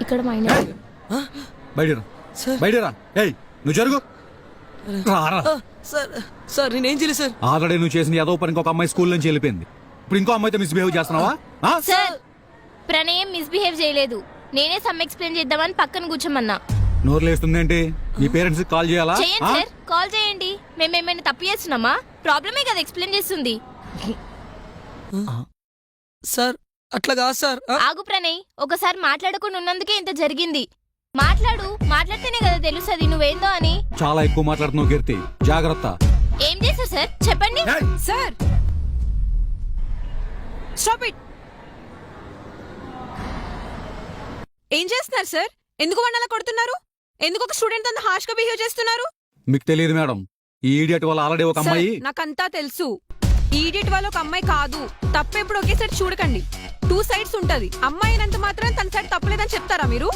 ఇక్కడ మైనర్. బయట బయటరా. ఏయ్ నువ్వు జరుగు. సార్ నేనేం చేయలేదు సార్. ఆల్రెడీ నువ్వు చేసిన ఏదో పనికి ఒక అమ్మాయి స్కూల్ నుంచి వెళ్ళిపోయింది. ఇప్పుడు ఇంకో అమ్మాయితో మిస్బిహేవ్ చేస్తున్నావా? సార్ ప్రణయం మిస్బిహేవ్ చేయలేదు. నేనే సమ్ ఎక్స్ప్లెయిన్ చేద్దామని పక్కన కూర్చోమన్నా. నోరు లేస్తుంది ఏంటి? మీ పేరెంట్స్ కాల్ చేయాలా? చేయండి సార్, కాల్ చేయండి. మేమేమైనా తప్పు చేస్తున్నామా? ప్రాబ్లమే కదా ఎక్స్ప్లెయిన్ చేస్తుంది. సార్ అట్లా కాదు సార్. ఆగు ప్రణయ్, ఒకసారి మాట్లాడకుండా ఉన్నందుకే ఇంత జరిగింది. మాట్లాడితేనే కదా తెలుస్తుంది నువ్వేందో అని. చాలా ఎక్కువ మాట్లాడుతున్నావు కీర్తి, జాగ్రత్త. ఏం చేశారు సార్ చెప్పండి. Sir stop it. ఏం చేస్తున్నారు సార్? ఎందుకు వాళ్ళని అలా కొడుతున్నారు? ఎందుకు ఒక స్టూడెంట్ అంత హార్ష్ గా బిహేవ్ చేస్తున్నారు? మీకు తెలియదు మేడం, ఈ ఈడియట్ వల్ల ఆల్రెడీ ఒక అమ్మాయి. నాకంతా తెలుసు. ఈడియట్ వాళ్ళ ఒక అమ్మాయి కాదు. తప్పు ఎప్పుడు ఒకే సైడ్ చూడకండి. 2 సైడ్స్ ఉంటది. అమ్మాయి అయినంత మాత్రం తన సైడ్ తప్పలేదని చెప్తారా మీరు?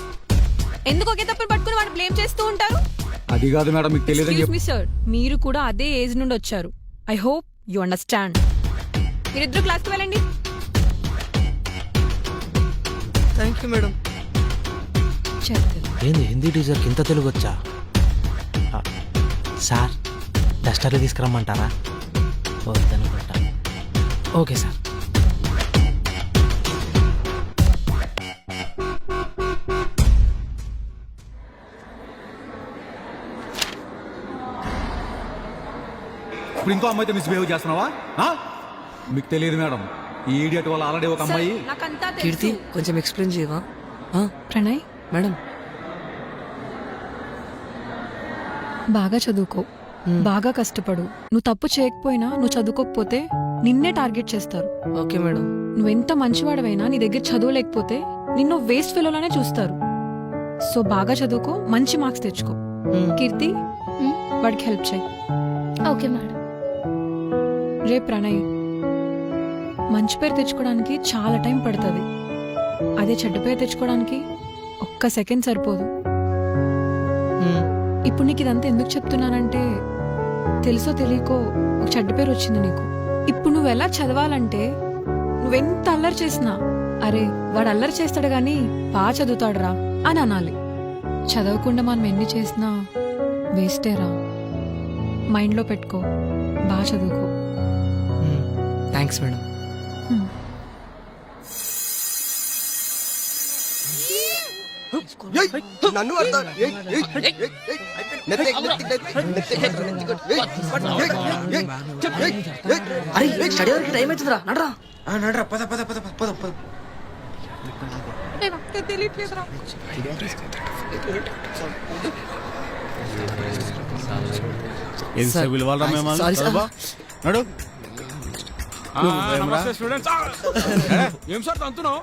ఎందుకు ఒకే తప్పులు పట్టుకుని వాడు బ్లేమ్ చేస్తూ ఉంటారు? అది కాదు మేడం, మీకు తెలియదు. ఎక్స్క్యూజ్ మీ సార్, మీరు కూడా అదే ఏజ్ నుండి వచ్చారు. I hope you understand. మీరిద్దరు క్లాస్కి వెళ్ళండి. Thank you madam. ఏంది హిందీ టీచర్కి ఇంత తెలుగు వచ్చా? సార్ డస్టర్లు తీసుకురమ్మంటారా? వద్దనుకుంటా. Okay sir. ఇప్పుడు ఇంకో అమ్మాయితో మిస్బిహేవ్ చేస్తున్నావా? మీకు తెలియదు మేడం, ఈ ఈడియట్ వల్ల ఆల్రెడీ ఒక అమ్మాయి. నాకంతా కీర్తి తెలుసు. కొంచెం ఎక్స్ప్లెయిన్ చేయవా? ప్రణయ్ మేడం బాగా చదువుకో, బాగా కష్టపడు. నువ్వు తప్పు చేయకపోయినా, నువ్వు చదువుకోకపోతే నిన్నే టార్గెట్ చేస్తారు. Okay madam. నువ్వెంత మంచివాడవైనా నీ దగ్గర చదువు లేకపోతే నిన్ను వేస్ట్ ఫెలోలానే చూస్తారు. సో బాగా చదువుకో, మంచి మార్క్స్ తెచ్చుకో. కీర్తి వాడికి హెల్ప్ చేయి. Okay madam. రే ప్రణయ్, మంచి పేరు తెచ్చుకోవడానికి చాలా టైం పడుతుంది. అదే చెడ్డ పేరు తెచ్చుకోవడానికి ఒక్క సెకండ్ సరిపోదు. ఇప్పుడు నీకు ఇదంతా ఎందుకు చెప్తున్నానంటే, తెలుసో తెలియకో ఒక చెడ్డ పేరు వచ్చింది నీకు. ఇప్పుడు నువ్వు ఎలా చదవాలంటే, నువ్వెంత అల్లరి చేసినా, అరే వాడు అల్లరి చేస్తాడు గాని బాగా చదువుతాడురా అని అనాలి. చదవకుండా మనం ఎన్ని చేసినా వేస్టేరా. మైండ్లో పెట్టుకో, బాగా చదువుకో. Thanks madam. నన్ను టైం అవుతుందిరా. నడరా నడరా, పద పద పద పద పద. నడు. ఏం సార్ తంతున్నావు?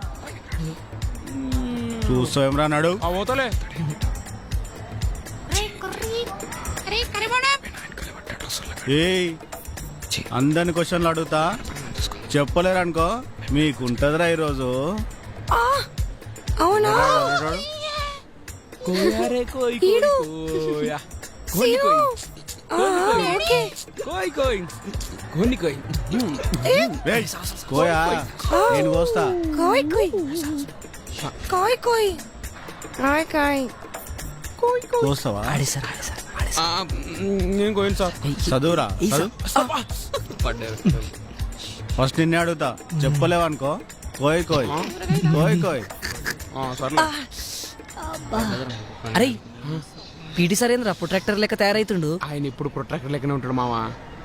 చూస్తావేమ్రా నడు. పోతలే. ఏయ్ అందరిని క్వశ్చన్లు అడుగుతా, చెప్పలేరనుకో మీకుంటదిరా ఈరోజు. అవునా? కోయా నేను కోస్తా. కోస్తావా? నేను కోయను సార్. చదువురా ఫస్ట్ నిన్నే అడుగుతా, చెప్పలేవనుకో కోయ్ కోయ్ కోయ్ కోయ్. అరే పీటీ సార్ ఏంద్రా ప్రొట్రాక్టర్ లెక్క తయారైతుండు? ఆయన ఇప్పుడు ప్రొట్రాక్టర్ లెక్కనే ఉంటాడు మావా.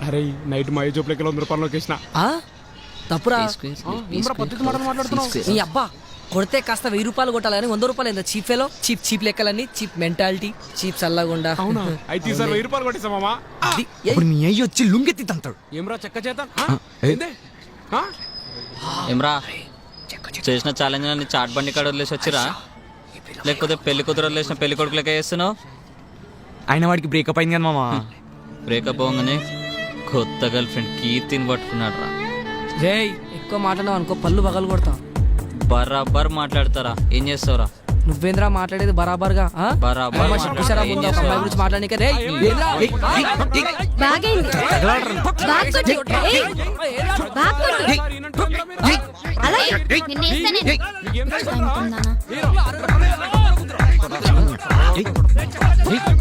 అరే నైట్ మా జోప్ లెక్కలో 100 రూపాయలు వేసిన. తప్పురా. మాట్లాడుతున్నావు నీ అబ్బా కొడితే కాస్త 1000 రూపాయలు కొట్టాలని 100 రూపాయలు ఎంత చీప్ ఫెలో. చీప్ చీప్ లెక్కలన్నీ, చీప్ మెంటాలిటీ, చీప్ చల్లగుండా. అవునా? అయితే సార్ 1000 రూపాయలు కొట్టేసా మామా. మీ అయ్యి వచ్చి లుంగెత్తి తంతాడు. ఏమ్రా చెక్క చేత ఏమ్రా చేసిన ఛాలెంజ్ అన్ని చాట్ బండి కాడ వదిలేసి వచ్చిరా, లేకపోతే పెళ్లి కూతురు వదిలేసిన పెళ్లి కొడుకు లెక్క చేస్తున్నావు? ఆయన వాడికి బ్రేకప్ అయింది కదా మామా. బ్రేకప్ అవ్వగానే కొత్త గర్ల్ ఫ్రెండ్ కీర్తిని పట్టుకున్నాడు రా. రే ఎక్కువ మాట్లాడినావు అనుకో పళ్ళు పగలు కొడతా. బరాబర్ మాట్లాడతారా? ఏం చేస్తావురా? నువ్వేంద్రా మాట్లాడేది బరాబర్గా? బరాబర్ గురించి మాట్లాడనీకే. రే అలాగే రేయ్,